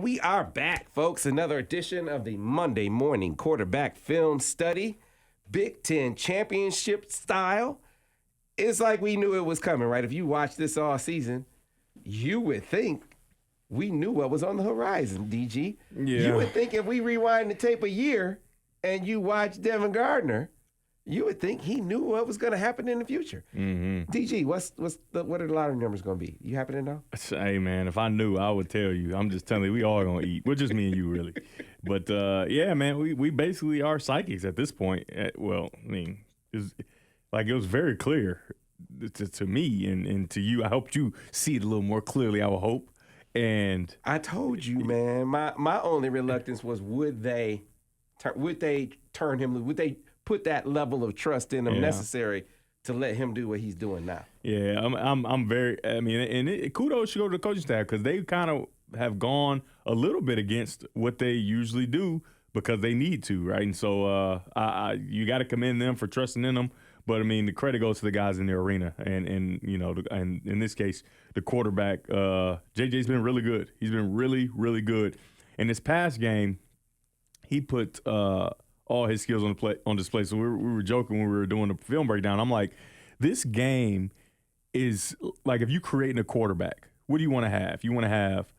we are back, folks. Another edition of the Monday Morning Quarterback Film Study, Big Ten Championship style. It's like we knew it was coming, right? If you watched this all season, you would think we knew what was on the horizon, DG. Yeah. You would think if we rewind the tape a year and you watch Devin Gardner, you would think he knew what was going to happen in the future. Mm-hmm. DG, what are the lottery numbers going to be? You happen to know? Hey, man, if I knew, I would tell you. I'm just telling you, we all going to eat. Well, just me and you, really. But, yeah, man, we basically are psychics at this point. It was very clear to me and to you. I hope you see it a little more clearly, I would hope. And I told you, man, my only reluctance was would they turn him, would they put that level of trust in him necessary to let him do what he's doing now? Yeah, I'm very. I mean, and kudos should go to the coaching staff because they kind of have gone a little bit against what they usually do because they need to, right? And so you got to commend them for trusting in them. But I mean, the credit goes to the guys in the arena, and you know, and in this case, the quarterback. JJ's been really good. He's been really, really good. In this past game, he put all his skills on display. So we were joking when we were doing the film breakdown. I'm like, this game is like if you creating a quarterback, what do you want to have? You want to have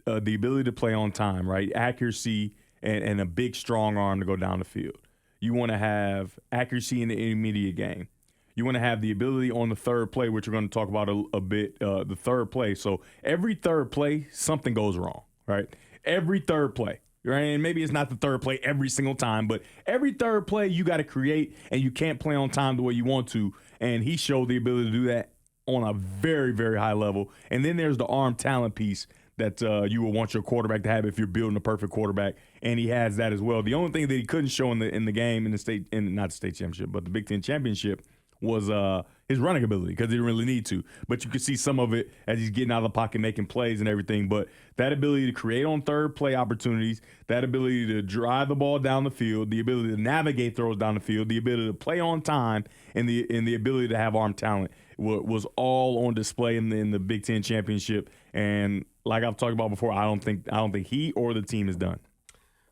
the ability to play on time, right? Accuracy and a big, strong arm to go down the field. You want to have accuracy in the intermediate game. You want to have the ability on the third play, which we're going to talk about a bit, the third play. So every third play, something goes wrong, right? Every third play. Right? And maybe it's not the third play every single time, but every third play you got to create, and you can't play on time the way you want to. And he showed the ability to do that on a very, very high level. And then there's the arm talent piece that you will want your quarterback to have if you're building a perfect quarterback, and he has that as well. The only thing that he couldn't show in the game not the state championship, but the Big Ten championship was his running ability because he didn't really need to. But you could see some of it as he's getting out of the pocket, making plays and everything. But that ability to create on third play opportunities, that ability to drive the ball down the field, the ability to navigate throws down the field, the ability to play on time, and the ability to have arm talent was all on display in the Big Ten championship. And like I've talked about before, I don't think he or the team is done.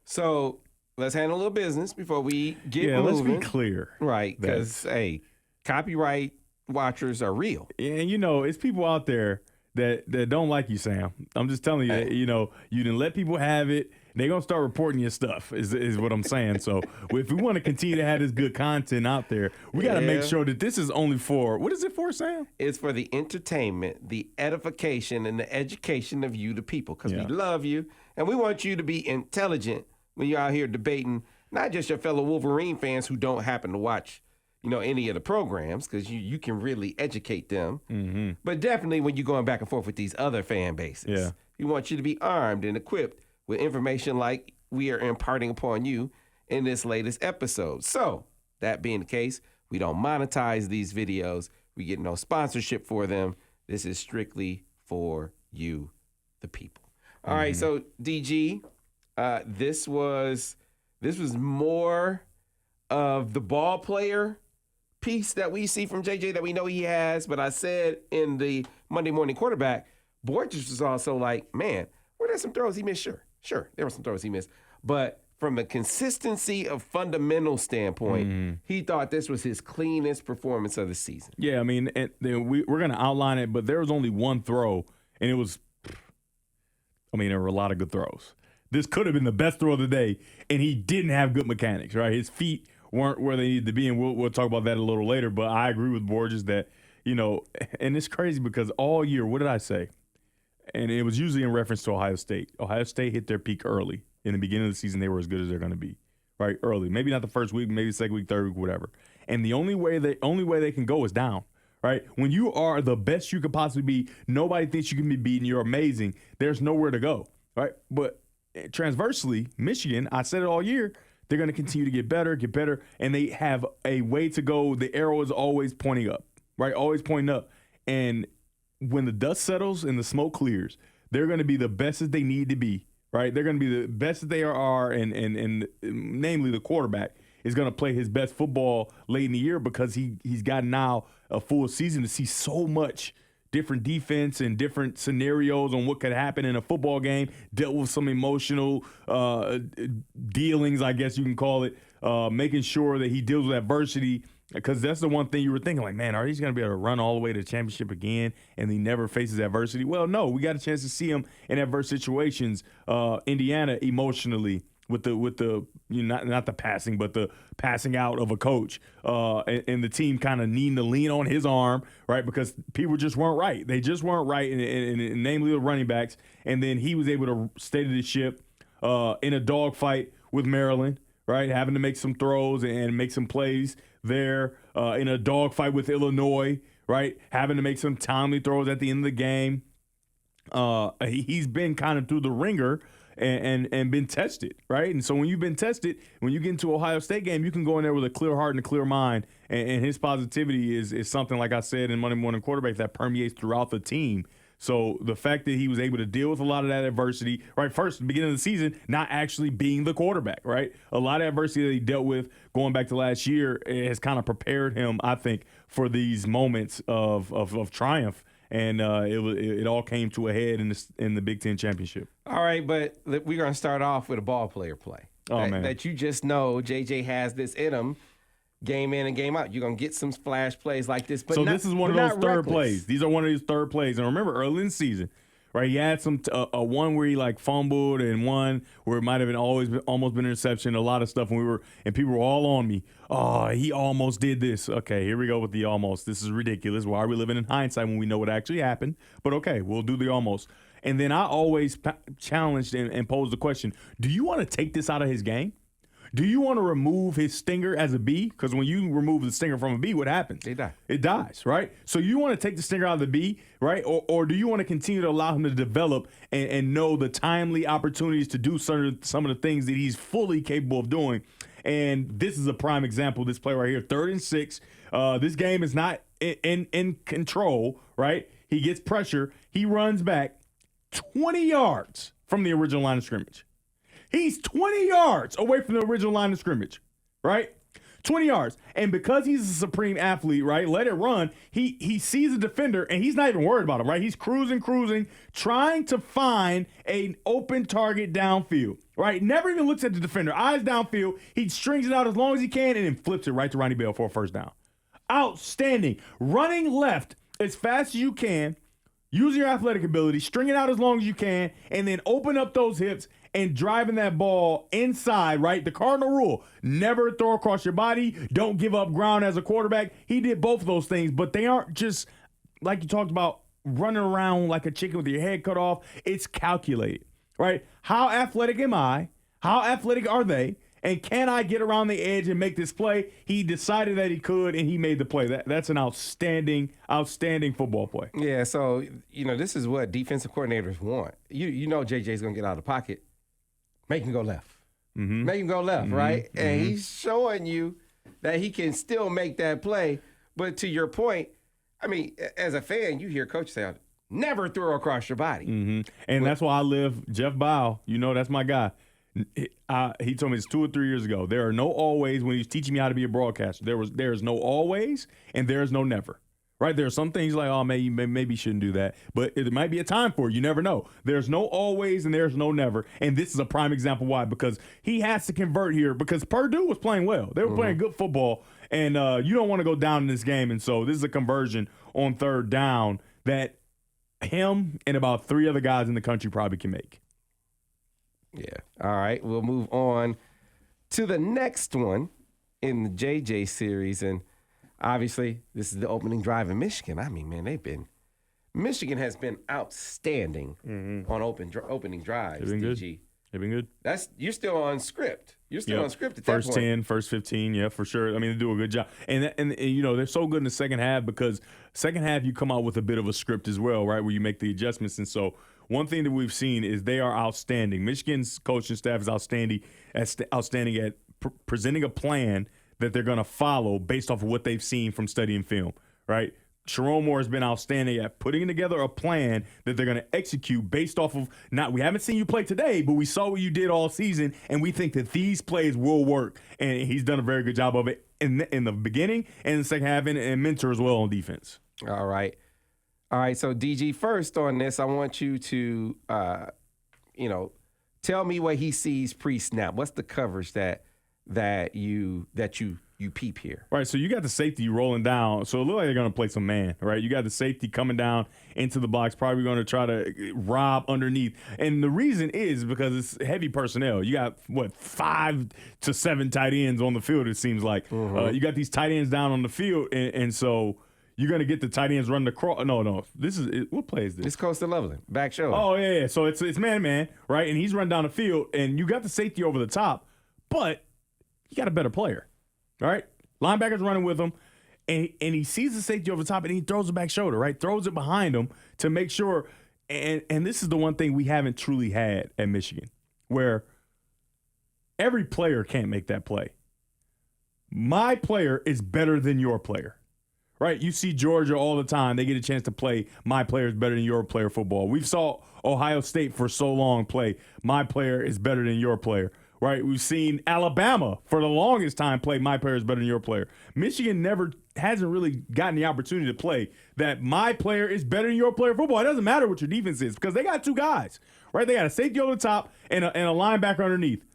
So let's handle a little business before we get moving. Let's be clear. Right, because, hey, copyright watchers are real. And, you know, it's people out there that don't like you, Sam. I'm just telling you, you know, you didn't let people have it. They're going to start reporting your stuff is what I'm saying. So if we want to continue to have this good content out there, we got to make sure that this is only for, what is it for, Sam? It's for the entertainment, the edification, and the education of you, the people, because we love you, and we want you to be intelligent when you're out here debating not just your fellow Wolverine fans who don't happen to watch, you know, any of the programs, because you can really educate them. But definitely when you're going back and forth with these other fan bases, we want you to be armed and equipped with information like we are imparting upon you in this latest episode. So that being the case, we don't monetize these videos. We get no sponsorship for them. This is strictly for you, the people. All right, so DG, this was more of the ball player piece that we see from JJ that we know he has. But I said in the Monday Morning Quarterback, Borges was also like, man, were there some throws he missed? Sure, there were some throws he missed. But from a consistency of fundamental standpoint, he thought this was his cleanest performance of the season. Yeah, I mean, and we're going to outline it, but there was only one throw, and it was, I mean, there were a lot of good throws. This could have been the best throw of the day, and he didn't have good mechanics, right? His feet weren't where they needed to be, and we'll talk about that a little later. But I agree with Borges that, you know, and it's crazy because all year, what did I say? And it was usually in reference to Ohio State. Ohio State hit their peak early. In the beginning of the season, they were as good as they're going to be, right? Early. Maybe not the first week, maybe second week, third week, whatever. And the only way they can go is down, right? When you are the best you could possibly be, nobody thinks you can be beaten, you're amazing, there's nowhere to go, right? But transversely, Michigan, I said it all year, they're going to continue to get better, and they have a way to go. The arrow is always pointing up, right? Always pointing up. And when the dust settles and the smoke clears, they're going to be the best that they need to be, right? They're going to be the best that they are, and namely the quarterback is going to play his best football late in the year because he's got now a full season to see so much different defense and different scenarios on what could happen in a football game, dealt with some emotional dealings, I guess you can call it, making sure that he deals with adversity. Because that's the one thing you were thinking, like, man, are he going to be able to run all the way to the championship again and he never faces adversity? Well, no, we got a chance to see him in adverse situations. Indiana emotionally with the not the passing, but the passing out of a coach and the team kind of needing to lean on his arm, right? Because people just weren't right. They just weren't right, and namely the running backs. And then he was able to steady the ship in a dogfight with Maryland, right? Having to make some throws and make some plays there in a dogfight with Illinois, right? Having to make some timely throws at the end of the game. He's been kind of through the ringer and been tested, right? And so when you've been tested, when you get into Ohio State game, you can go in there with a clear heart and a clear mind. And his positivity is something, like I said in Monday Morning Quarterback, that permeates throughout the team. So the fact that he was able to deal with a lot of that adversity, right? First, the beginning of the season, not actually being the quarterback, right? A lot of adversity that he dealt with going back to last year has kind of prepared him, I think, for these moments of triumph. And it all came to a head in the Big Ten championship. All right, but we're going to start off with a ball player play. Man. That you just know JJ has this in him. Game in and game out. You're going to get some splash plays like this. But so not, this is one of those third plays. These are one of his third plays. And remember, early in the season, right, he had some one where he like fumbled and one where it might have been almost been an interception, a lot of stuff. And people were all on me. Oh, he almost did this. Okay, here we go with the almost. This is ridiculous. Why are we living in hindsight when we know what actually happened? But okay, we'll do the almost. And then I always challenged and posed the question, do you want to take this out of his game? Do you want to remove his stinger as a B? Because when you remove the stinger from a B, what happens? It dies, right? So you want to take the stinger out of the B, right? Or do you want to continue to allow him to develop and know the timely opportunities to do some of the things that he's fully capable of doing? And this is a prime example, this play right here, 3rd and 6. This game is not in control, right? He gets pressure. He runs back 20 yards from the original line of scrimmage. He's 20 yards away from the original line of scrimmage, right? 20 yards. And because he's a supreme athlete, right, let it run, he sees a defender, and he's not even worried about him, right? He's cruising, trying to find an open target downfield, right? Never even looks at the defender. Eyes downfield. He strings it out as long as he can and then flips it right to Ronnie Bell for a first down. Outstanding. Running left as fast as you can, using your athletic ability, string it out as long as you can, and then open up those hips and driving that ball inside, right? The cardinal rule, never throw across your body. Don't give up ground as a quarterback. He did both of those things, but they aren't just, like you talked about, running around like a chicken with your head cut off. It's calculated, right? How athletic am I? How athletic are they? And can I get around the edge and make this play? He decided that he could, and he made the play. That's an outstanding football play. Yeah, so, this is what defensive coordinators want. You know JJ's going to get out of the pocket. Make him go left. Mm-hmm. Make him go left, right? Mm-hmm. And he's showing you that he can still make that play. But to your point, I mean, as a fan, you hear coach say, never throw across your body. Mm-hmm. And that's why I live, Jeff Bow, that's my guy. He told me this 2 or 3 years ago. There are no always when he's teaching me how to be a broadcaster. There is no always and there is no never. Right? There are some things like, oh, maybe you shouldn't do that. But it might be a time for it. You never know. There's no always and there's no never. And this is a prime example why. Because he has to convert here because Purdue was playing well. They were playing good football. And you don't want to go down in this game. And so this is a conversion on 3rd down that him and about 3 other guys in the country probably can make. Yeah. All right. We'll move on to the next one in the JJ series. And obviously, this is the opening drive in Michigan. I mean, man, Michigan has been outstanding on opening drives. They've been good. They've been good. You're still on script. You're still on script at that point. First 10, first 15, yeah, for sure. I mean, they do a good job. And they're so good in the second half because second half you come out with a bit of a script as well, right, where you make the adjustments. And so one thing that we've seen is they are outstanding. Michigan's coaching staff is outstanding at presenting a plan that they're going to follow based off of what they've seen from studying film, right? Sharon Moore has been outstanding at putting together a plan that they're going to execute based off of we haven't seen you play today, but we saw what you did all season, and we think that these plays will work. And he's done a very good job of it in the beginning and in the second half, and mentor as well on defense. All right. All right, so DG, first on this, I want you to, tell me what he sees pre-snap. What's the coverage that you peep here? Right, so you got the safety rolling down. So it looks like they're going to play some man, right? You got the safety coming down into the box, probably going to try to rob underneath. And the reason is because it's heavy personnel. You got, 5 to 7 tight ends on the field, it seems like. You got these tight ends down on the field, and so you're going to get the tight ends running across. No. This is – what play is this? It's Coastal Loveland, back shoulder. Oh, yeah. So it's man-to-man, right? And he's running down the field, and you got the safety over the top, but you got a better player. All right, linebacker's running with him, and he sees the safety over the top, and he throws it back shoulder, right? Throws it behind him to make sure. And this is the one thing we haven't truly had at Michigan, where every player can't make that play. My player is better than your player, right? You see Georgia all the time. They get a chance to play my player is better than your player football. We've saw Ohio State for so long play my player is better than your player. Right, we've seen Alabama for the longest time play my player is better than your player. Michigan hasn't really gotten the opportunity to play that my player is better than your player football. It doesn't matter what your defense is because they got 2 guys, right? They got a safety over the top and a linebacker underneath.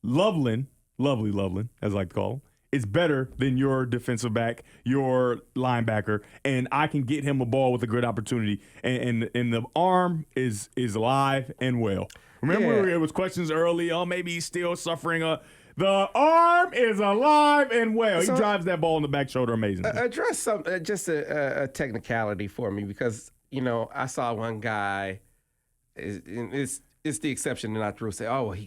Lovely Loveland, as I like to call him, is better than your defensive back, your linebacker, and I can get him a ball with a good opportunity. And the arm is alive and well. Remember, it was questions early. Oh, maybe he's still suffering. The arm is alive and well. He drives that ball in the back shoulder amazing. Address some just a technicality for me because I saw one guy. It's the exception, and not the rule. Say, oh, well,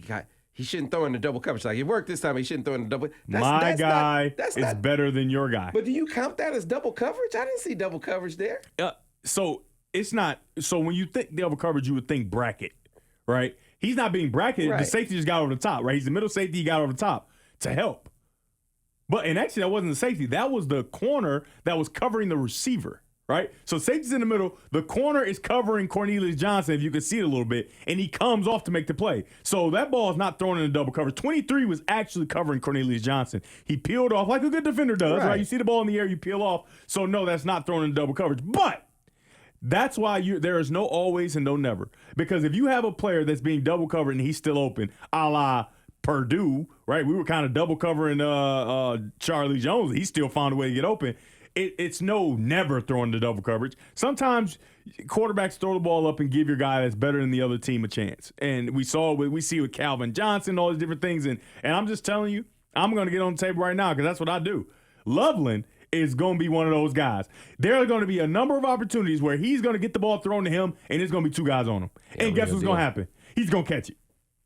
he shouldn't throw in the double coverage. Like it worked this time, he shouldn't throw in the double. My guy is better than your guy. But do you count that as double coverage? I didn't see double coverage there. So it's not. So when you think double coverage, you would think bracket, right? He's not being bracketed. Right. The safety just got over the top, right? He's the middle safety. He got over the top to help. And actually, that wasn't the safety. That was the corner that was covering the receiver, right? So safety's in the middle. The corner is covering Cornelius Johnson, if you can see it a little bit, and he comes off to make the play. So that ball is not thrown in the double coverage. 23 was actually covering Cornelius Johnson. He peeled off like a good defender does, right? You see the ball in the air, you peel off. So, no, that's not thrown in the double coverage. But that's why there is no always and no never. Because if you have a player that's being double covered and he's still open, a la Purdue, right? We were kind of double covering Charlie Jones. He still found a way to get open. It's never throwing the double coverage. Sometimes quarterbacks throw the ball up and give your guy that's better than the other team a chance. And we see with Calvin Johnson, all these different things. And I'm just telling you, I'm going to get on the table right now because that's what I do. Loveland is going to be one of those guys. There are going to be a number of opportunities where he's going to get the ball thrown to him, and there's going to be 2 guys on him. And guess what's going to happen? He's going to catch it.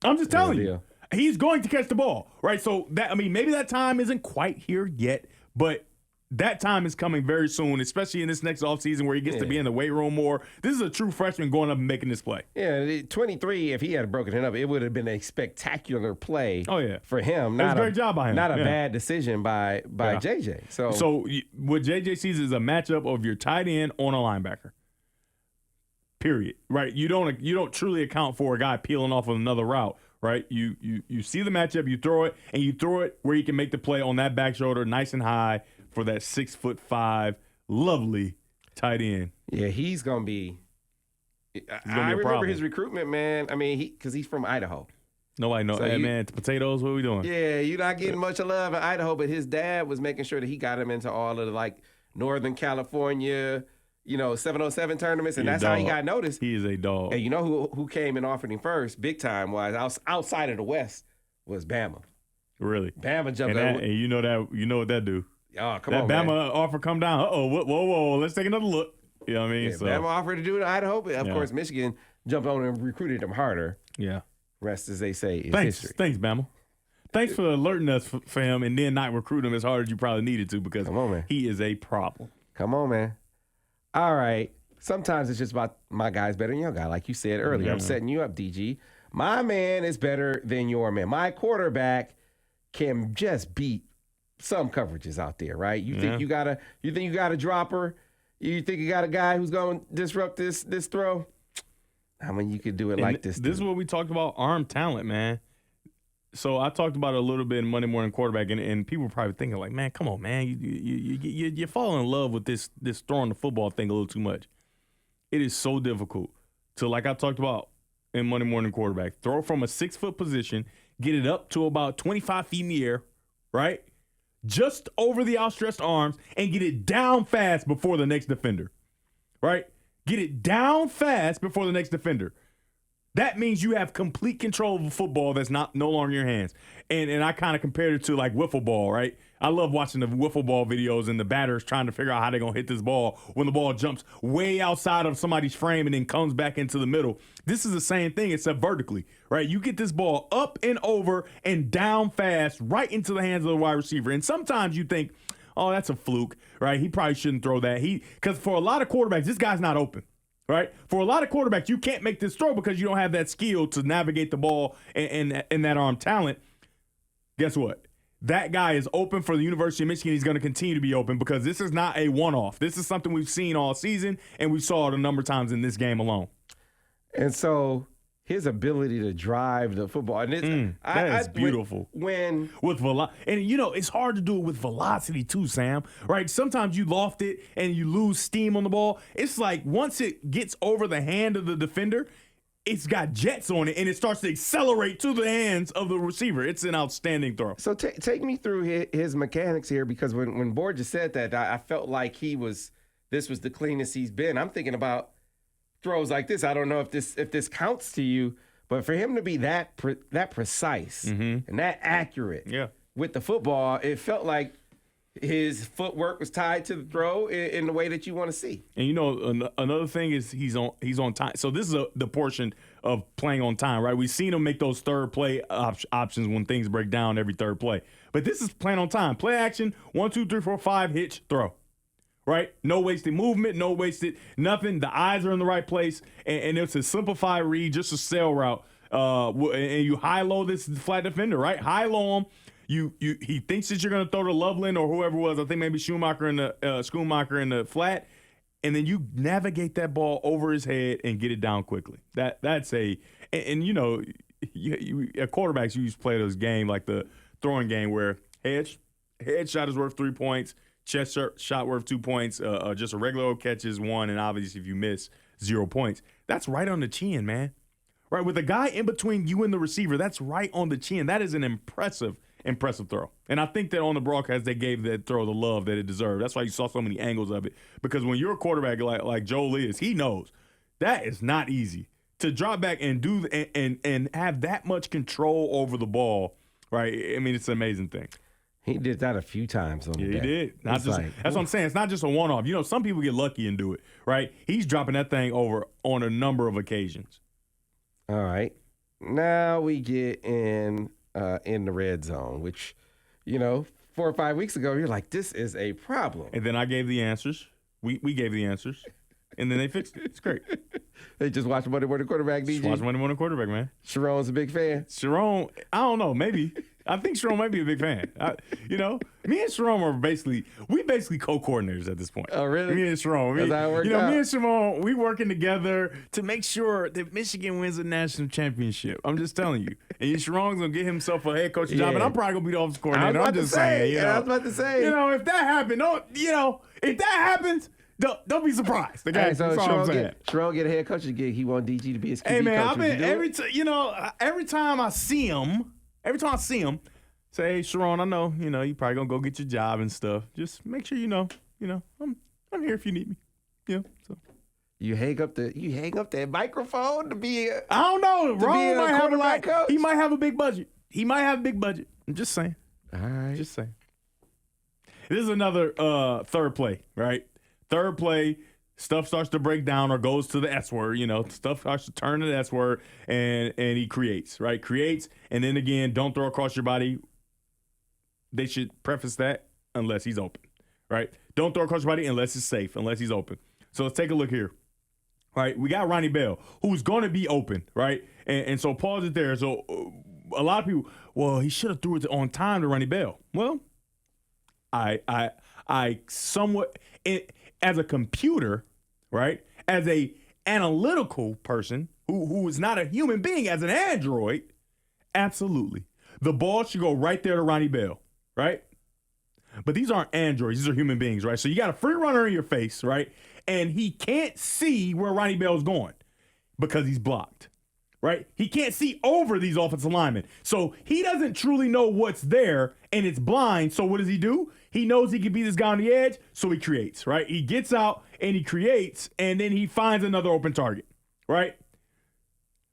I'm just telling you. He's going to catch the ball, right? So, maybe that time isn't quite here yet, but that time is coming very soon, especially in this next offseason where he gets to be in the weight room more. This is a true freshman going up and making this play. Yeah, 23, if he had broken it up, it would have been a spectacular play for him. That was a great job by him. Not a bad decision by JJ. So what JJ sees is a matchup of your tight end on a linebacker. Period. Right? You don't truly account for a guy peeling off of another route. Right? You see the matchup, you throw it where you can make the play on that back shoulder nice and high for that 6'5" lovely tight end. Yeah, he's gonna be. I remember his recruitment, man. I mean, because he's from Idaho. Nobody knows. So hey, man, potatoes. What are we doing? Yeah, you're not getting much love in Idaho, but his dad was making sure that he got him into all of the Northern California, 707 tournaments, and that's how he got noticed. He is a dog. And you know who came and offered him first, big time wise, outside of the West, was Bama. Really? Bama jumped up. And you know what that do. Oh, come on, Bama man. offer come down. Whoa, let's take another look. You know what I mean? Yeah, Bama offered to do it in Idaho, but of course Michigan jumped on and recruited him harder. Yeah. Rest, as they say, is history. Thanks, Bama. Thanks for alerting us for him and then not recruit him as hard as you probably needed to because he is a problem. Come on, man. All right. Sometimes it's just about my guy's better than your guy. Like you said earlier, I'm setting you up, DG. My man is better than your man. My quarterback can just beat some coverages out there, right? You think you got a dropper? You think you got a guy who's going to disrupt this throw? I mean, you could do it like this. This is what we talked about, arm talent, man. So I talked about it a little bit in Monday Morning Quarterback, and people were probably thinking like, man, come on, man, you fall in love with this throwing the football thing a little too much. it is so difficult to, like I talked about in Monday Morning Quarterback, throw from a 6-foot position, get it up to about 25 feet in the air, right? Just over the outstretched arms, and get it down fast before the next defender, right? Get it down fast before the next defender. That means you have complete control of a football that's no longer in your hands. And I kind of compared it to like wiffle ball, right? I love watching the wiffle ball videos and the batters trying to figure out how they're going to hit this ball when the ball jumps way outside of somebody's frame and then comes back into the middle. This is the same thing except vertically, right? You get this ball up and over and down fast right into the hands of the wide receiver. And sometimes you think, oh, that's a fluke, right? He probably shouldn't throw that. Because for a lot of quarterbacks, this guy's not open. Right? For a lot of quarterbacks, you can't make this throw because you don't have that skill to navigate the ball and that arm talent. Guess what? That guy is open for the University of Michigan. He's going to continue to be open because this is not a one-off. This is something we've seen all season, and we saw it a number of times in this game alone. And so his ability to drive the football. And that is beautiful. With and it's hard to do it with velocity too, Sam. Right? Sometimes you loft it and you lose steam on the ball. It's like once it gets over the hand of the defender, it's got jets on it and it starts to accelerate to the hands of the receiver. It's an outstanding throw. So take me through his mechanics here, because when Borges said that, I felt like this was the cleanest he's been. I'm thinking about throws like this. I don't know if this counts to you, but for him to be that precise and that accurate with the football, it felt like his footwork was tied to the throw in the way that you want to see. And another thing is he's on time. So this is the portion of playing on time, right? We've seen him make those third play options when things break down every third play. But this is playing on time. Play action, 1, 2, 3, 4, 5, hitch, throw. Right? No wasted movement, no wasted nothing. The eyes are in the right place, and it's a simplified read, just a sail route. And you high-low this flat defender, right? High-low him. He thinks that you're going to throw to Loveland or whoever it was. I think maybe Schumacher in the flat, and then you navigate that ball over his head and get it down quickly. That's quarterbacks used to play this game like the throwing game where head shot is worth 3 points. Chest shot worth 2 points. Just a regular catch is 1, and obviously if you miss, 0 points. That's right on the chin, man. Right, with a guy in between you and the receiver, that's right on the chin. That is an impressive throw. And I think that on the broadcast they gave that throw the love that it deserved. That's why you saw so many angles of it. Because when you're a quarterback like Joel is, he knows that is not easy to drop back and do and have that much control over the ball. Right, I mean it's an amazing thing. He did that a few times on the day. He did. That's what I'm saying. It's not just a one-off. Some people get lucky and do it, right? He's dropping that thing over on a number of occasions. All right. Now we get in the red zone, which, 4 or 5 weeks ago, you're like, this is a problem. And then I gave the answers. We gave the answers. And then they fixed it. It's great. They just watched Monday Morning Quarterback, DJ? Just watch Monday Morning Quarterback, man. Sharon's a big fan? Sharon, I don't know, maybe. I think Sharon might be a big fan. Me and Sharon are basically co-coordinators at this point. Oh, really? Me and Sharon. That's how it worked out. Me and Sharon, we working together to make sure that Michigan wins a national championship. I'm just telling you. And Sharon's going to get himself a head coaching job, and I'm probably going to be the offensive coordinator. I'm just saying. I was about to say. If that happened, if that happens, don't be surprised. Okay? Right, so that's all I'm saying. Sharon get a head coaching gig. He want DG to be his QB coach. Hey, man, every time I see him, say, hey, Sharon, I know, you probably gonna go get your job and stuff. Just make sure I'm here if you need me. So you hang up that microphone to be I don't know. Ron might have a lot. Coach? He might have a big budget. I'm just saying. All right. Just saying. This is another third play, right? Third play, stuff starts to break down or goes to the S word, stuff starts to turn to the S word, and he creates, right? Creates, and then again, don't throw across your body. They should preface that unless he's open, right? Don't throw across your body unless it's safe, unless he's open. So let's take a look here. All right, we got Ronnie Bell, who's going to be open, right? And so pause it there. So a lot of people, well, he should have threw it on time to Ronnie Bell. Well, I somewhat... As a computer, right, as a analytical person who is not a human being, as an android, absolutely. The ball should go right there to Ronnie Bell, right? But these aren't androids. These are human beings, right? So you got a free runner in your face, right? and he can't see where Ronnie Bell's going because he's blocked, right? He can't see over these offensive linemen. So he doesn't truly know what's there, and it's blind. So what does he do? He knows he can beat this guy on the edge, so he creates, right? He gets out, and he creates, and then he finds another open target, right?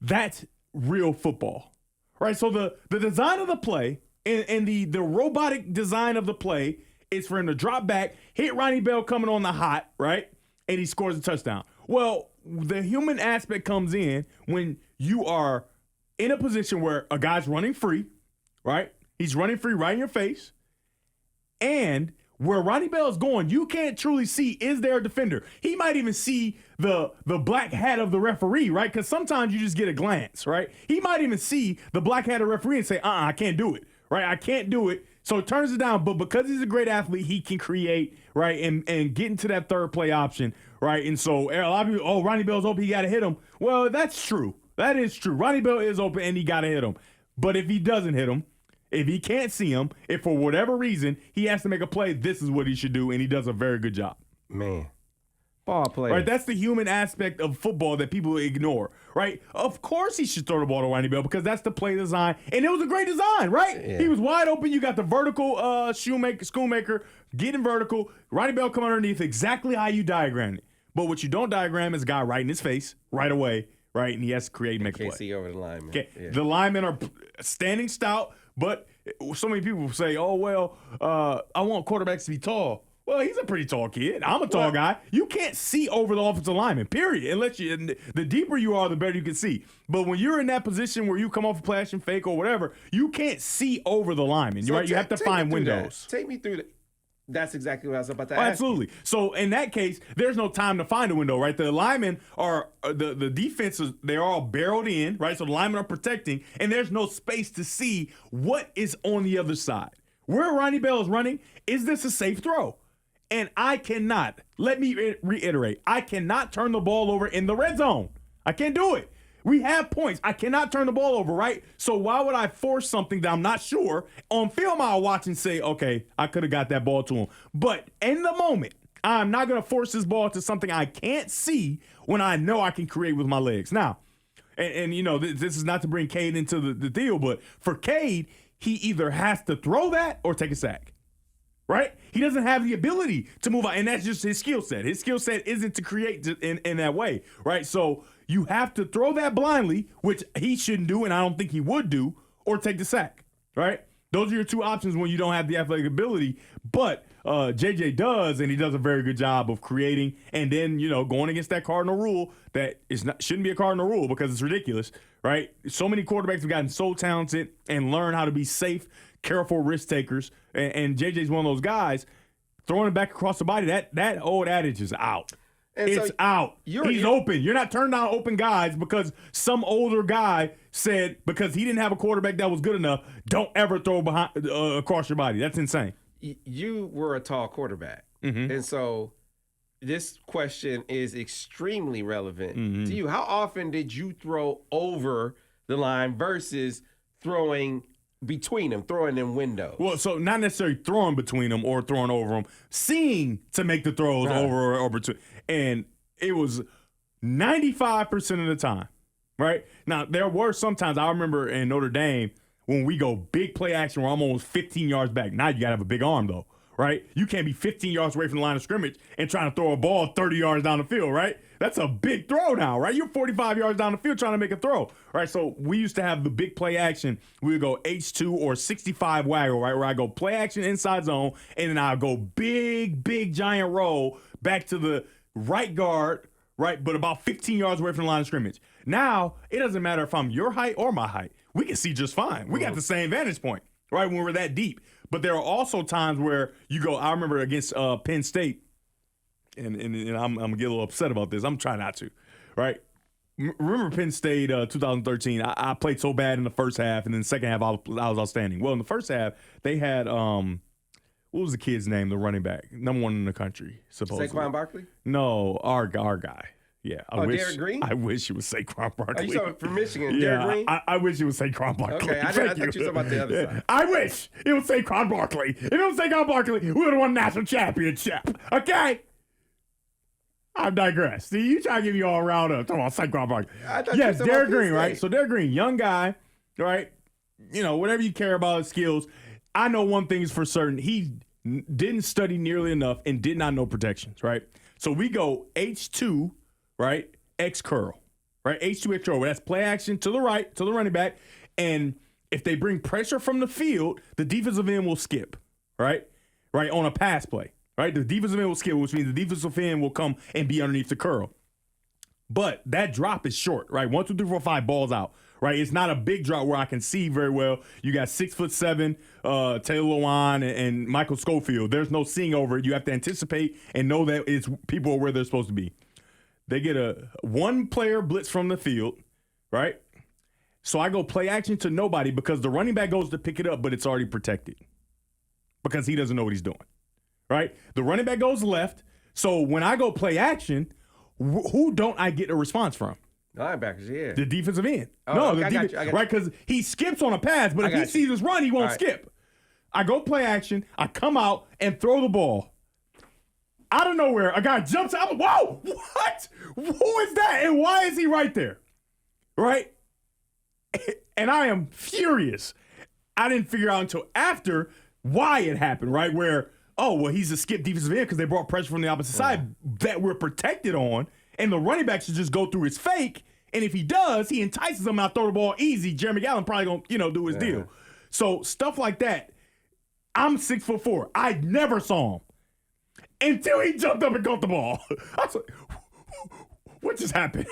That's real football, right? So the design of the play and the robotic design of the play is for him to drop back, hit Ronnie Bell coming on the hot, right? And he scores a touchdown. Well, the human aspect comes in when you are in a position where a guy's running free, right? He's running free right in your face. And where Ronnie Bell's going, you can't truly see, is there a defender? He might even see the black hat of the referee, right? Because sometimes you just get a glance, right? He might even see the black hat of the referee and say, I can't do it, right? I can't do it. So it turns it down. But because he's a great athlete, he can create, right, and get into that third play option, right? And so a lot of people, Ronnie Bell's open, he got to hit him. Well, that's true. That is true. Ronnie Bell is open, and he got to hit him. But if he doesn't hit him, if he can't see him, if for whatever reason he has to make a play, this is what he should do, and he does a very good job. Man, ball player. Right, that's the human aspect of football that people ignore, right? Of course he should throw the ball to Ronnie Bell because that's the play design, and it was a great design, right? Yeah. He was wide open. You got the vertical Schoonmaker getting vertical. Ronnie Bell come underneath exactly how you diagram it. But what you don't diagram is a guy right in his face right away, right? And he has to create and make a play. Can't see over the lineman. Okay. Yeah. The linemen are standing stout, but so many people say, I want quarterbacks to be tall. Well, he's a pretty tall kid. I'm a tall guy. You can't see over the offensive lineman, period. Unless the deeper you are, the better you can see. But when you're in that position where you come off a play action fake or whatever, you can't see over the lineman. So right? You have to find windows. Take me through that. That's exactly what I was about to Oh, ask. absolutely. So in that case, there's no time to find a window, right? The linemen are the defenses. They're all barreled in, right? So the linemen are protecting, and there's no space to see what is on the other side. Where Ronnie Bell is running, is this a safe throw? And I cannot. Let me reiterate. I cannot turn the ball over in the red zone. I can't do it. We have points. I cannot turn the ball over, right? So why would I force something that I'm not sure? On film, I'll watch and say, okay, I could have got that ball to him. But in the moment, I'm not going to force this ball to something I can't see when I know I can create with my legs. Now, and you know, this is not to bring Cade into the deal, but for Cade, he either has to throw that or take a sack. Right? He doesn't have the ability to move out, and that's just his skill set. His skill set isn't to create in that way, right? So you have to throw that blindly, which he shouldn't do, and I don't think he would do, or take the sack, right? Those are your two options when you don't have the athletic ability, but JJ does, and he does a very good job of creating, and then, you know, going against that cardinal rule that shouldn't be a cardinal rule because it's ridiculous, right? So many quarterbacks have gotten so talented and learn how to be safe, careful risk takers, and JJ's one of those guys. Throwing it back across the body, that old adage is out. And it's out. He's open. You're not turning down open guys because some older guy said because he didn't have a quarterback that was good enough, don't ever throw behind across your body. That's insane. You were a tall quarterback, and so this question is extremely relevant to you. How often did you throw over the line versus throwing between them, throwing in windows? Well, so not necessarily throwing between them or throwing over them, seeing to make the throws over or between. And it was 95% of the time, right? Now, there were sometimes, I remember in Notre Dame, when we go big play action, we're almost 15 yards back. Now you got to have a big arm, though, right? You can't be 15 yards away from the line of scrimmage and trying to throw a ball 30 yards down the field, right? That's a big throw now, right? You're 45 yards down the field trying to make a throw, right? So we used to have the big play action. We would go H2 or 65 waggle, right? Where I go play action inside zone, and then I'll go big giant roll back to the right guard, right? But about 15 yards away from the line of scrimmage. Now, it doesn't matter if I'm your height or my height. We can see just fine. We got the same vantage point, right? When we're that deep. But there are also times where you go, I remember against Penn State, and I'm going to get a little upset about this. I'm trying not to, right? Remember Penn State 2013, I played so bad in the first half, and then the second half I was outstanding. Well, in the first half, they had, what was the kid's name, the running back? Number one in the country, supposedly. Saquon Barkley? No, our guy. Yeah, Derek Green? I wish it was Saquon Barkley. Are you talking from Michigan, yeah, Derek Green? I wish it was Saquon Barkley. Okay, I thought you were talking about the other side. I wish it was Saquon Barkley. If it was Saquon Barkley, we would have won a national championship. Okay? I digress. See, you try to get me all riled up. Talking about psycho. Yes, Derek Green, right? So Derek Green, young guy, right? Whatever you care about his skills. I know one thing is for certain. He didn't study nearly enough and did not know protections, right? So we go H2, right? X curl, right? H2 X curl. That's play action to the right, to the running back. And if they bring pressure from the field, the defensive end will skip, right? Right, on a pass play, right? The defensive end will skip, which means the defensive end will come and be underneath the curl. But that drop is short, right? 1, 2, 3, 4, 5 balls out, right? It's not a big drop where I can see very well. You got 6'7" Taylor Lewan and Michael Schofield. There's no seeing over it. You have to anticipate and know that people are where they're supposed to be. They get a one-player blitz from the field, right? So I go play action to nobody because the running back goes to pick it up, but it's already protected because he doesn't know what he's doing, right? The running back goes left. So when I go play action, who don't I get a response from? Linebackers, yeah. The defensive end. Oh, no, I got you. Right? Because he skips on a pass, but if he sees us run, he won't skip. I go play action. I come out and throw the ball. Out of nowhere, a guy jumps out. Whoa! What? Who is that? And why is he right there? Right? And I am furious. I didn't figure out until after why it happened, right? Where, he's a skip defensive end because they brought pressure from the opposite side that we're protected on, and the running back should just go through his fake, and if he does, he entices him out, throw the ball easy. Jeremy Gallen probably gonna, do his deal. So stuff like that. I'm 6'4". I never saw him until he jumped up and caught the ball. I was like, what just happened?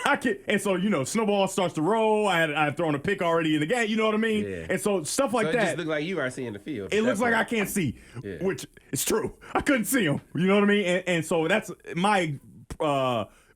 And so, snowball starts to roll. I had thrown a pick already in the game. You know what I mean? Yeah. And so stuff like that. It just looked like you are seeing the field. It looks like I can't see, which is true. I couldn't see him. You know what I mean? And so that's my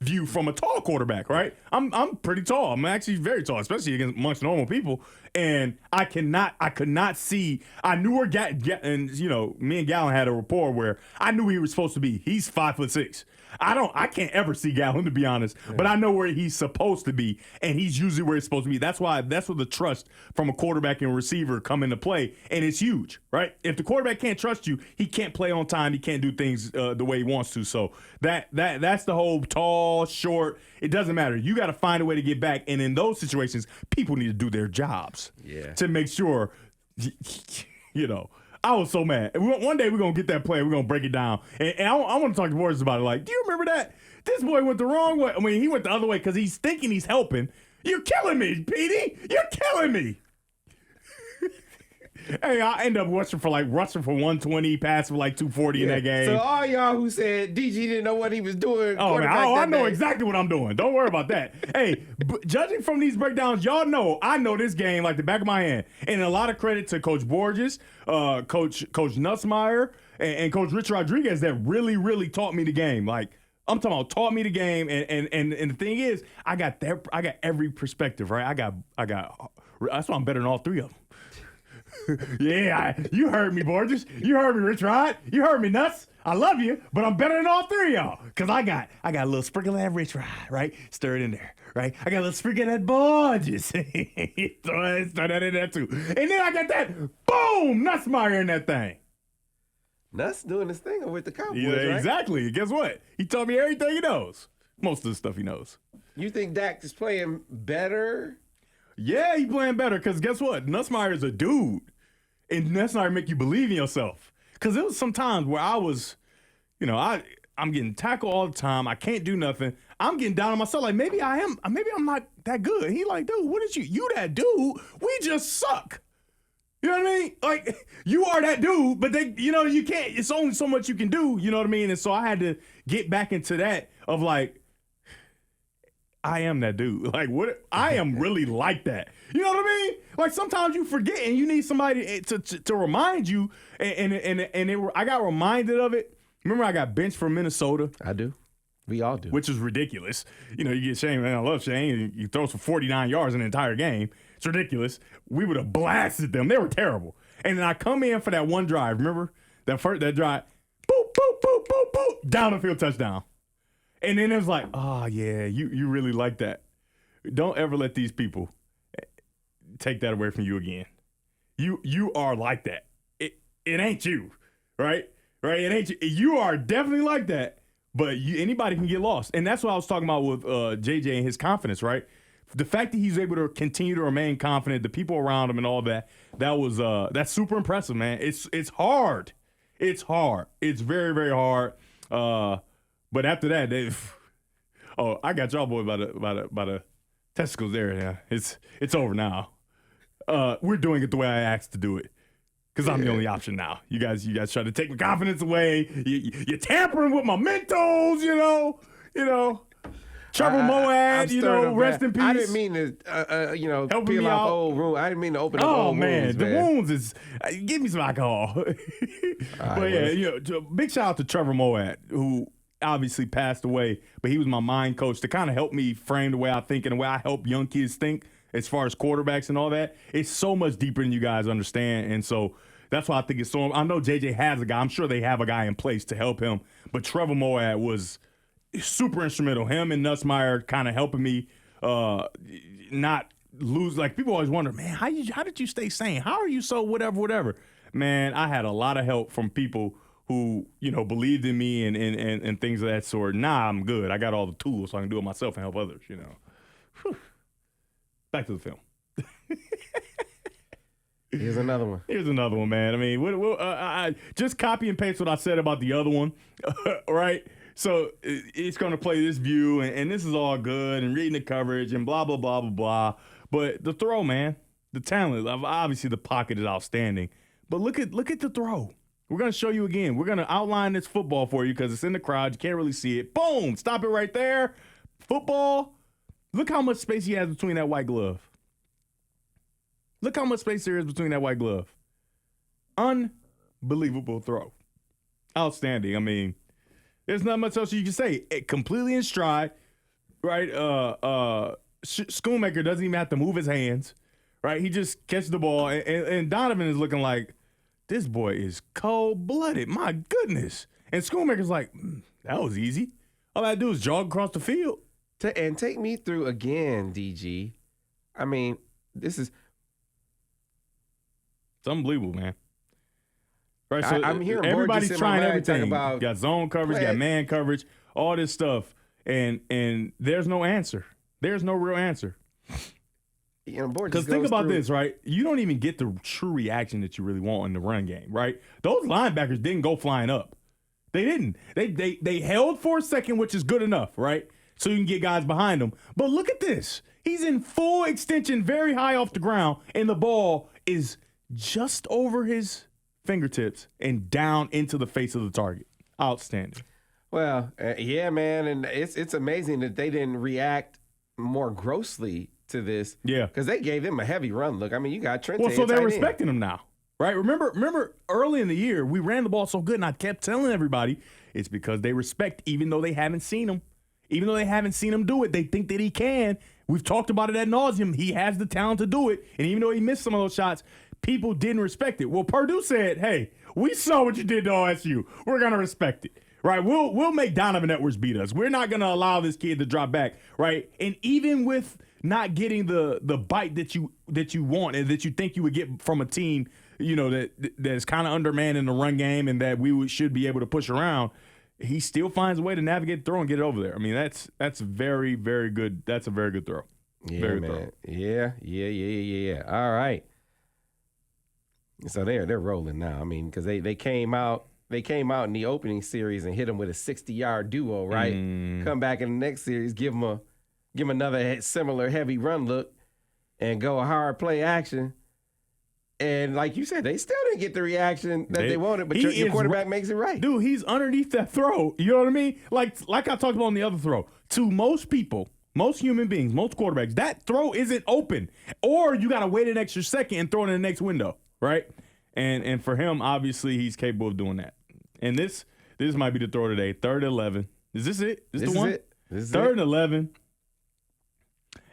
view from a tall quarterback, right? I'm pretty tall. I'm actually very tall, especially amongst normal people. And I could not see. I knew where me and Gallen had a rapport where I knew he was supposed to be. He's 5'6". I can't ever see Gallen, to be honest, but I know where he's supposed to be, and he's usually where he's supposed to be. That's where the trust from a quarterback and receiver come into play, and it's huge, right? If the quarterback can't trust you, he can't play on time. He can't do things the way he wants to. So that's the whole tall, short. It doesn't matter. You got to find a way to get back, and in those situations, people need to do their jobs to make sure, I was so mad. One day we're going to get that play. We're going to break it down. And I want to talk to Boris about it. Like, do you remember that? This boy went the wrong way. I mean, he went the other way because he's thinking he's helping. You're killing me, Petey. You're killing me. Hey, I end up rushing for 120, passing for 240 in that game. So all y'all who said DG didn't know what he was doing. I know exactly what I'm doing. Don't worry about that. Hey, judging from these breakdowns, y'all know I know this game like the back of my hand. And a lot of credit to Coach Borges, Coach Nussmeier, and Coach Rich Rodriguez that really, really taught me the game. Like, I'm talking about taught me the game. And the thing is, I got every perspective, right? I got that's why I'm better than all three of them. You heard me, Borges. You heard me, Rich Rod. You heard me, Nuts. I love you, but I'm better than all three of y'all. Because I got a little sprinkle of that Rich Rod, right? Stir it in there, right? I got a little sprinkle of that Borges. Throw that in there, too. And then I got that, boom, Nussmeier in that thing. Nuts doing this thing with the Cowboys, right? Exactly. Guess what? He told me everything he knows. Most of the stuff he knows. You think Dak is playing better? Yeah, he's playing better because guess what? Nussmeier is a dude. And Nussmeier make you believe in yourself. Because there was some times where I was, I'm getting tackled all the time. I can't do nothing. I'm getting down on myself. Like, maybe I'm not that good. He like, dude, what is you that dude? We just suck. You know what I mean? Like, you are that dude, but you can't, it's only so much you can do. You know what I mean? And so I had to get back into that of like, I am that dude. Like, what? I am really like that. You know what I mean? Like, sometimes you forget and you need somebody to remind you. I got reminded of it. Remember, I got benched for Minnesota. I do. We all do. Which is ridiculous. You get Shane, man. I love Shane. He throws for 49 yards in the entire game. It's ridiculous. We would have blasted them. They were terrible. And then I come in for that one drive. Remember that drive? Boop, boop, boop, boop, boop. Down the field touchdown. And then it was like, oh, yeah, you really like that. Don't ever let these people take that away from you again. You are like that. It ain't you, right? Right? It ain't you. You are definitely like that, but anybody can get lost. And that's what I was talking about with JJ and his confidence, right? The fact that he's able to continue to remain confident, the people around him and all that, that's super impressive, man. It's hard. It's hard. It's very, very hard. But after that, I got y'all boy by the testicles there. Yeah, it's over now. We're doing it the way I asked to do it. Because I'm the only option now. You guys try to take my confidence away. You're tampering with my Mentos, you know. Trevor Moad, rest in peace. I didn't mean to, peel off old wounds. I didn't mean to open up old wounds, the wounds is, give me some alcohol. But big shout out to Trevor Moad, who obviously passed away, but he was my mind coach to kind of help me frame the way I think and the way I help young kids think as far as quarterbacks and all that. It's so much deeper than you guys understand, and so that's why I think it's so. I know JJ has a guy. I'm sure they have a guy in place to help him. But Trevor Moad was super instrumental. Him and Nussmeier kind of helping me not lose. Like, people always wonder, man, how did you stay sane? How are you so whatever? Man, I had a lot of help from people who believed in me and things of that sort. Nah, I'm good. I got all the tools so I can do it myself and help others. Whew. Back to the film. Here's another one, man. I mean, I just copy and paste what I said about the other one, right? So it's going to play this view, and this is all good, and reading the coverage, and blah, blah, blah, blah, blah. But the throw, man, the talent, obviously the pocket is outstanding. But look at the throw. We're going to show you again. We're going to outline this football for you because it's in the crowd. You can't really see it. Boom! Stop it right there. Football. Look how much space he has between that white glove. Look how much space there is between that white glove. Unbelievable throw. Outstanding. I mean, there's not much else you can say. Completely in stride, right? Schoonmaker doesn't even have to move his hands, right? He just catches the ball, and Donovan is looking like, this boy is cold-blooded. My goodness. And Schoonmaker's like, that was easy. All I had to do is jog across the field. And take me through again, DG. I mean, this is... It's unbelievable, man. Right, so I'm hearing everybody's trying everything. About you got zone coverage, you got man coverage, all this stuff, and there's no answer. There's no real answer. Because think about this, right? You don't even get the true reaction that you really want in the run game, right? Those linebackers didn't go flying up. They didn't. They held for a second, which is good enough, right? So you can get guys behind him. But look at this. He's in full extension, very high off the ground, and the ball is just over his fingertips and down into the face of the target. Outstanding. Well, yeah, man, and it's amazing that they didn't react more grossly to this. Yeah. Because they gave him a heavy run look. I mean, you got Trent. Well, so they're respecting him now, right? Remember early in the year, we ran the ball so good, and I kept telling everybody it's because they respect, even though they haven't seen him. Even though they haven't seen him do it, they think that he can. We've talked about it ad nauseum. He has the talent to do it. And even though he missed some of those shots, people didn't respect it. Well, Purdue said, hey, we saw what you did to OSU. We're going to respect it, right? We'll make Donovan Edwards beat us. We're not going to allow this kid to drop back, right? And even with not getting the bite that you want and that you think you would get from a team, that's kind of undermanned in the run game and that should be able to push around, he still finds a way to navigate the throw and get it over there. I mean, that's very, very good. That's a very good throw. Yeah, very man. Throw. Yeah. All right. So they're rolling now. I mean, because they came out in the opening series and hit them with a 60-yard duo, right? Come back in the next series, give them another similar heavy run look, and go a hard play action. And like you said, they still didn't get the reaction that they wanted, but your quarterback makes it right. Dude, he's underneath that throw. You know what I mean? Like I talked about on the other throw. To most people, most human beings, most quarterbacks, that throw isn't open. Or you got to wait an extra second and throw it in the next window, right? And for him, obviously, he's capable of doing that. And this might be the throw today. 3rd and 11. Is this it? This the one? This is 3rd it. and 11.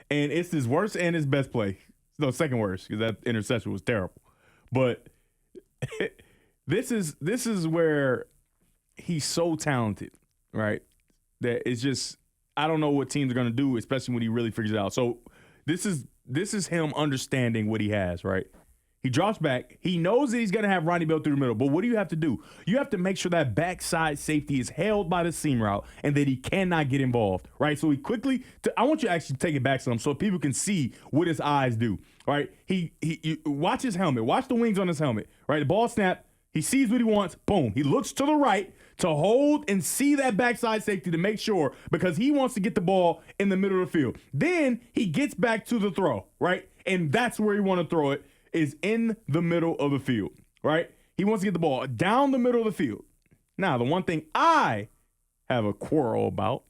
And it's his worst and his best play. No, second worst, because that interception was terrible. But this is where he's so talented, right? That it's just, I don't know what teams are going to do, especially when he really figures it out. So this is him understanding what he has, right? He drops back. He knows that he's going to have Ronnie Bell through the middle. But what do you have to do? You have to make sure that backside safety is held by the seam route and that he cannot get involved, right? So he quickly – I want you to actually take it back some so people can see what his eyes do, right? You watch his helmet. Watch the wings on his helmet, right? The ball snap. He sees what he wants. Boom. He looks to the right to hold and see that backside safety to make sure because he wants to get the ball in the middle of the field. Then he gets back to the throw, right? And that's where he want to throw it. Is in the middle of the field, right? He wants to get the ball down the middle of the field. Now, the one thing I have a quarrel about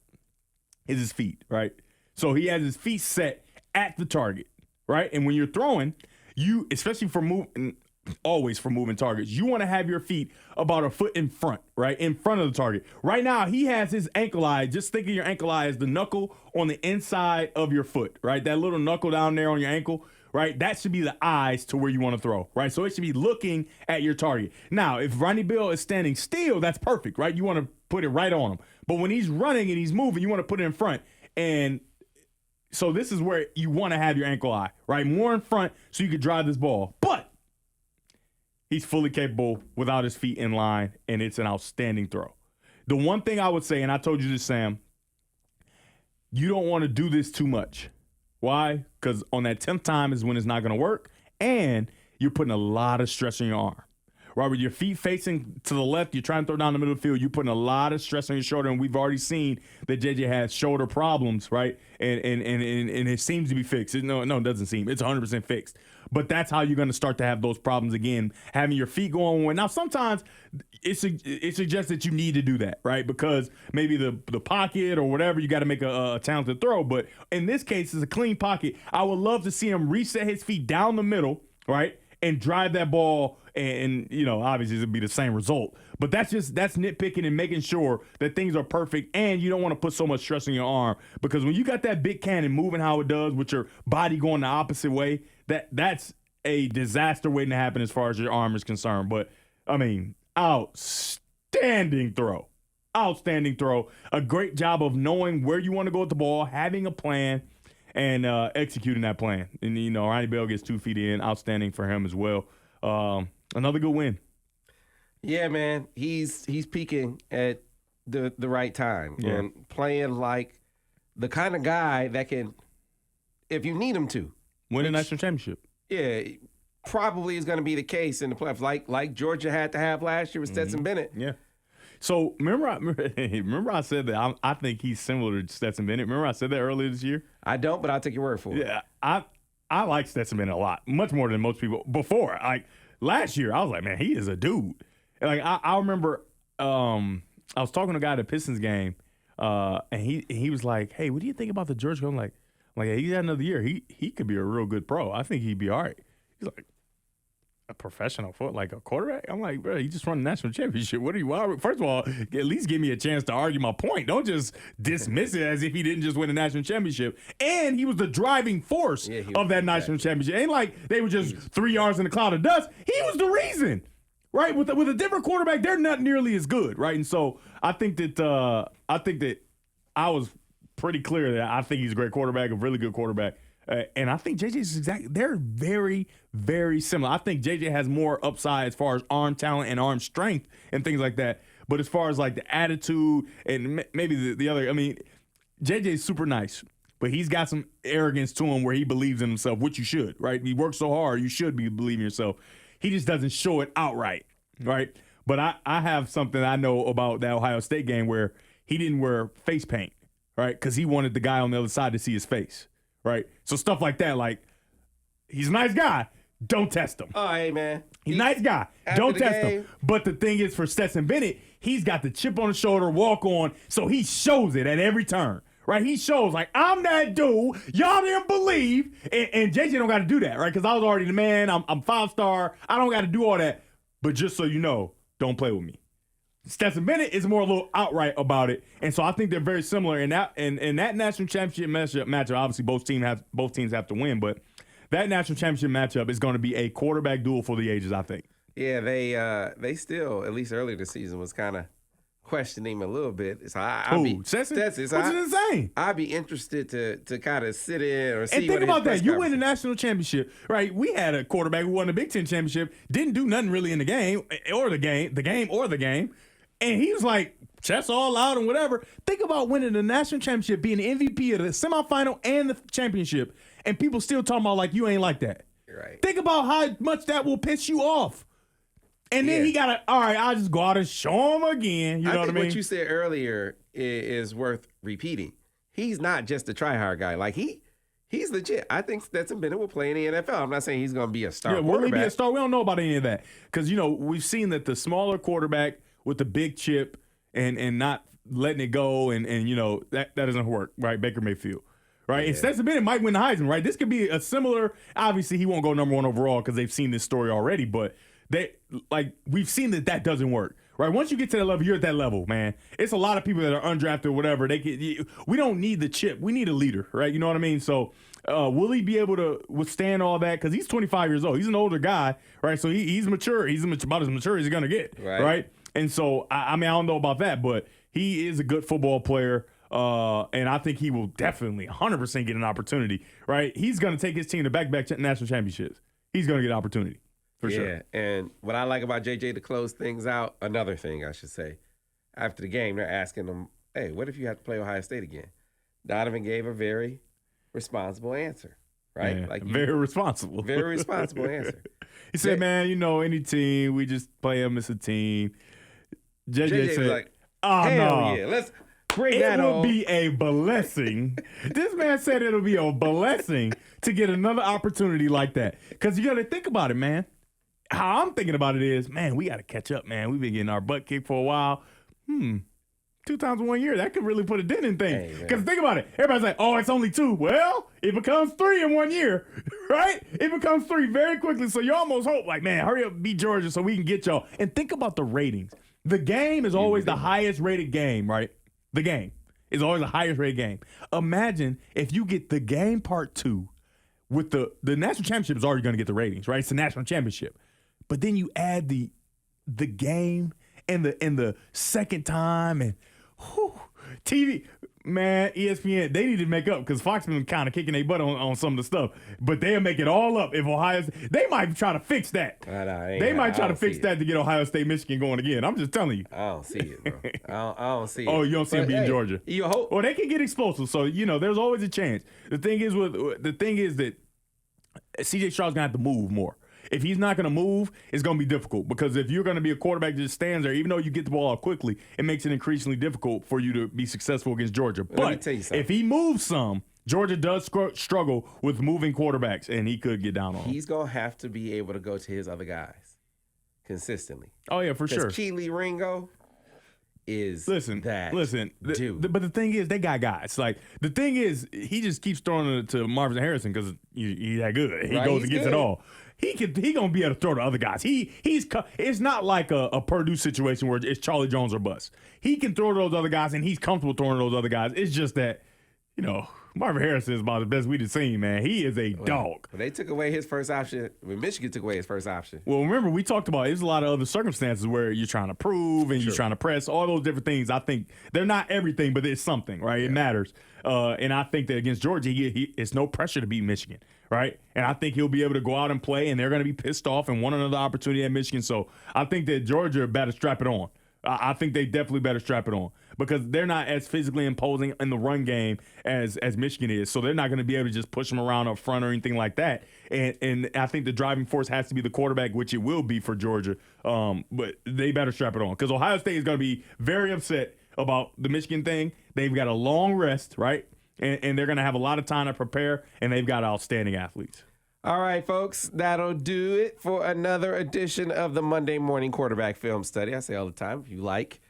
is his feet, right? So he has his feet set at the target, right? And when you're throwing, you, especially for moving, always for moving targets, you want to have your feet about a foot in front, right? In front of the target. Right now, he has his ankle eye. Just think of your ankle eye as the knuckle on the inside of your foot, right? That little knuckle down there on your ankle. Right, that should be the eyes to where you want to throw, right? So it should be looking at your target. Now, if Ronnie Bell is standing still, that's perfect, right? You want to put it right on him. But when he's running and he's moving, you want to put it in front. And so this is where you want to have your ankle eye, right? More in front so you can drive this ball. But he's fully capable without his feet in line, and it's an outstanding throw. The one thing I would say, and I told you this, Sam, you don't want to do this too much. Why? Because on that 10th time is when it's not going to work, and you're putting a lot of stress on your arm. Right, with your feet facing to the left, you're trying to throw down the middle of the field, you're putting a lot of stress on your shoulder, and we've already seen that JJ has shoulder problems, right? And it seems to be fixed. No, it doesn't seem. It's 100% fixed. But that's how you're going to start to have those problems again, having your feet going one way. Now, sometimes it suggests that you need to do that, right? Because maybe the pocket or whatever, you got to make a talented throw. But in this case, it's a clean pocket. I would love to see him reset his feet down the middle, right? And drive that ball, and obviously it'll be the same result. But that's nitpicking and making sure that things are perfect, and you don't want to put so much stress on your arm, because when you got that big cannon moving how it does with your body going the opposite way, that's a disaster waiting to happen as far as your arm is concerned. But I mean, outstanding throw, a great job of knowing where you want to go with the ball, having a plan, and executing that plan. And, Ronnie Bell gets 2 feet in. Outstanding for him as well. Another good win. Yeah, man. He's peaking at the right time and playing like the kind of guy that can, if you need him to, win a national championship. Yeah, probably is going to be the case in the playoffs, like Georgia had to have last year with Stetson Bennett. Yeah. So remember I said that I think he's similar to Stetson Bennett. Remember I said that earlier this year? I don't, but I'll take your word for it. Yeah, I like Stetson Bennett a lot, much more than most people. Before, like last year, I was like, man, he is a dude. Like I remember, I was talking to a guy at a Pistons game, and he was like, hey, what do you think about the Georgia? I'm like, hey, he's had another year. He could be a real good pro. I think he'd be all right. He's like, a professional like a quarterback? I'm like, bro, you just won a national championship. What are you? First of all, at least give me a chance to argue my point. Don't just dismiss it as if he didn't just win a national championship. And he was the driving force of that national championship. Ain't like they were just 3 yards in a cloud of dust. He was the reason, right? With a different quarterback, they're not nearly as good, right? And so I think that I was pretty clear that I think he's a great quarterback, a really good quarterback. And I think JJ is they're very, very similar. I think JJ has more upside as far as arm talent and arm strength and things like that. But as far as like the attitude and maybe the other, I mean, JJ is super nice, but he's got some arrogance to him where he believes in himself, which you should, right? He works so hard, you should be believing yourself. He just doesn't show it outright, right? But I have something I know about that Ohio State game where he didn't wear face paint, right? Because he wanted the guy on the other side to see his face. Right. So stuff like that, like he's a nice guy. Don't test him. Oh, hey, man. He's a nice guy. Don't test him. But the thing is, for Stetson Bennett, he's got the chip on the shoulder, walk on. So he shows it at every turn. Right. He shows like, I'm that dude. Y'all didn't believe. And JJ don't got to do that. Right. Because I was already the man. I'm 5-star. I don't got to do all that. But just so you know, don't play with me. Stetson Bennett is more a little outright about it, and so I think they're very similar. In that national championship matchup, obviously both teams have to win, but that national championship matchup is going to be a quarterback duel for the ages, I think. Yeah, they still, at least earlier this season, was kind of question him a little bit. So Stetson? Stetson. Which is insane. I'd be interested to kind of sit in or see. And think what about his that. You win the national championship, right? We had a quarterback who won the Big Ten championship, didn't do nothing really in the game, and he was like, chest all out and whatever. Think about winning the national championship, being the MVP of the semifinal and the championship, and people still talking about like you ain't like that. Right. Think about how much that will piss you off. And then he got to, all right, I'll just go out and show him again. You know what I mean? What you said earlier is worth repeating. He's not just a try-hard guy. Like, he's legit. I think Stetson Bennett will play in the NFL. I'm not saying he's going to be a star quarterback. Will he be a star? We don't know about any of that. Because, we've seen that the smaller quarterback with the big chip and not letting it go and that doesn't work, right? Baker Mayfield. Right, yeah. And Stetson Bennett might win the Heisman, right? This could be a similar. Obviously, he won't go number 1 overall because they've seen this story already. But we've seen that doesn't work, right? Once you get to that level, you're at that level, man. It's a lot of people that are undrafted or whatever. We don't need the chip. We need a leader, right? You know what I mean? So, will he be able to withstand all that? Because he's 25 years old. He's an older guy, right? So he's mature. He's about as mature as he's gonna get, right? And so, I don't know about that, but he is a good football player. And I think he will definitely 100% get an opportunity, right? He's going to take his team to back-to-back national championships. He's going to get an opportunity, for sure. Yeah, and what I like about JJ to close things out, another thing I should say, after the game, they're asking him, hey, what if you have to play Ohio State again? Donovan gave a very responsible answer, right? Yeah, very responsible. Very responsible answer. He said, man, any team, we just play them as a team. JJ said, was like, oh, hell no. yeah, let's... It will be a blessing. This man said it'll be a blessing to get another opportunity like that. Because you got to think about it, man. How I'm thinking about it is, man, we got to catch up, man. We've been getting our butt kicked for a while. 2 times in 1 year, that could really put a dent in things. Because think about it. Everybody's like, oh, it's only 2. Well, it becomes 3 in 1 year, right? It becomes 3 very quickly. So you almost hope, like, man, hurry up, beat Georgia so we can get y'all. And think about the ratings. The game is always the highest rated game, right? The game is always the highest rated game. Imagine if you get the game part 2 with the national championship is already going to get the ratings, right? It's the national championship. But then you add the game and the second time and TV. Man, ESPN, they need to make up because Fox been kind of kicking their butt on some of the stuff. But they'll make it all up if Ohio State. They might try to fix that. They might try to fix that to get Ohio State, Michigan going again. I'm just telling you. I don't see it, bro. I don't see it. Oh, you don't see it beating Georgia? You hope. Well, they can get explosive. So, there's always a chance. The thing is that C.J. Stroud's going to have to move more. If he's not going to move, it's going to be difficult because if you're going to be a quarterback that just stands there, even though you get the ball out quickly, it makes it increasingly difficult for you to be successful against Georgia. But if he moves some, Georgia does struggle with moving quarterbacks, and he could get down on him. He's going to have to be able to go to his other guys consistently. Oh, yeah, for sure. Because Keely Ringo is dude. But the thing is, they got guys. Like, the thing is, he just keeps throwing it to Marvin Harrison because he's that good. He goes and gets it all. He gonna be able to throw to other guys. It's not like a Purdue situation where it's Charlie Jones or bust. He can throw to those other guys, and he's comfortable throwing to those other guys. It's just that, Marvin Harrison is about the best we've seen, man. He is a dog. They took away his first option. When Michigan took away his first option. Well, remember, we talked about there's a lot of other circumstances where you're trying to prove and you're trying to press, all those different things. I think they're not everything, but it's something, right? Yeah. It matters. And I think that against Georgia, it's no pressure to beat Michigan, right? And I think he'll be able to go out and play, and they're going to be pissed off and want another opportunity at Michigan. So I think that Georgia better strap it on. I think they definitely better strap it on because they're not as physically imposing in the run game as Michigan is. So they're not going to be able to just push them around up front or anything like that. And I think the driving force has to be the quarterback, which it will be for Georgia. But they better strap it on because Ohio State is going to be very upset about the Michigan thing. They've got a long rest, right? And they're going to have a lot of time to prepare, and they've got outstanding athletes. All right, folks, that'll do it for another edition of the Monday Morning Quarterback Film Study. I say all the time, if you like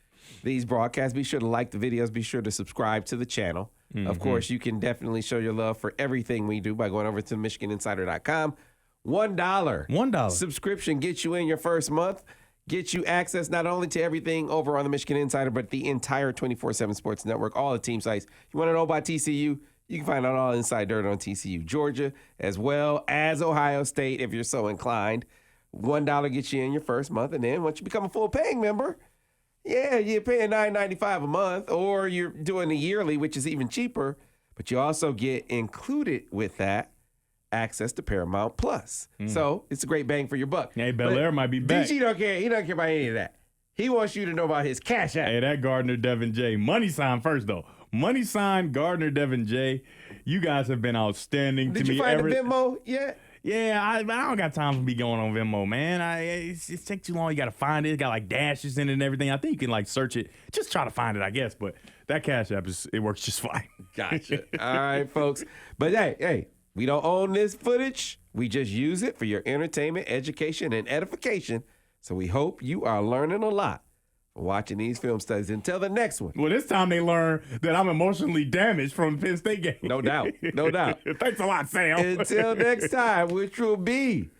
these broadcasts, be sure to like the videos. Be sure to subscribe to the channel. Mm-hmm. Of course, you can definitely show your love for everything we do by going over to MichiganInsider.com. $1 subscription gets you in your first month, gets you access not only to everything over on the Michigan Insider, but the entire 24/7 Sports Network, all the team sites. You want to know about TCU? You can find out all inside dirt on TCU, Georgia, as well as Ohio State if you're so inclined. $1 gets you in your first month, and then once you become a full paying member, Yeah, you're paying $9.95 a month, or you're doing the yearly, which is even cheaper. But you also get included with that access to Paramount Plus. So it's a great bang for your buck. Hey, Belair might be back. DG don't care. He don't care about any of that. He wants you to know about his Cash App. Hey, that Gardner Devin J. Money sign first, though. Money sign Gardner Devin J. You guys have been outstanding to me. Did you find the Venmo yet? Yeah, I don't got time to be going on Venmo, man. It takes too long. You got to find it. It got like dashes in it and everything. I think you can like search it. Just try to find it, I guess. But that Cash App, it works just fine. Gotcha. All right, folks. But hey, we don't own this footage. We just use it for your entertainment, education, and edification. So we hope you are learning a lot from watching these film studies. Until the next one. Well, this time they learn that I'm emotionally damaged from the Penn State game. No doubt. No doubt. Thanks a lot, Sam. Until next time, which will be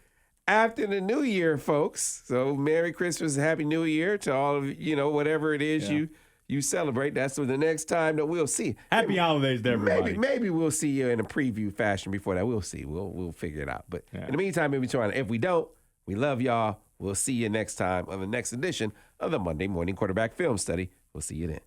after the new year, folks. So Merry Christmas and Happy New Year to all of whatever it is you celebrate. That's the next time that we'll see. Happy holidays to everybody. Maybe we'll see you in a preview fashion before that. We'll see. We'll figure it out. But in the meantime, if we don't, we love y'all. We'll see you next time on the next edition of the Monday Morning Quarterback Film Study. We'll see you then.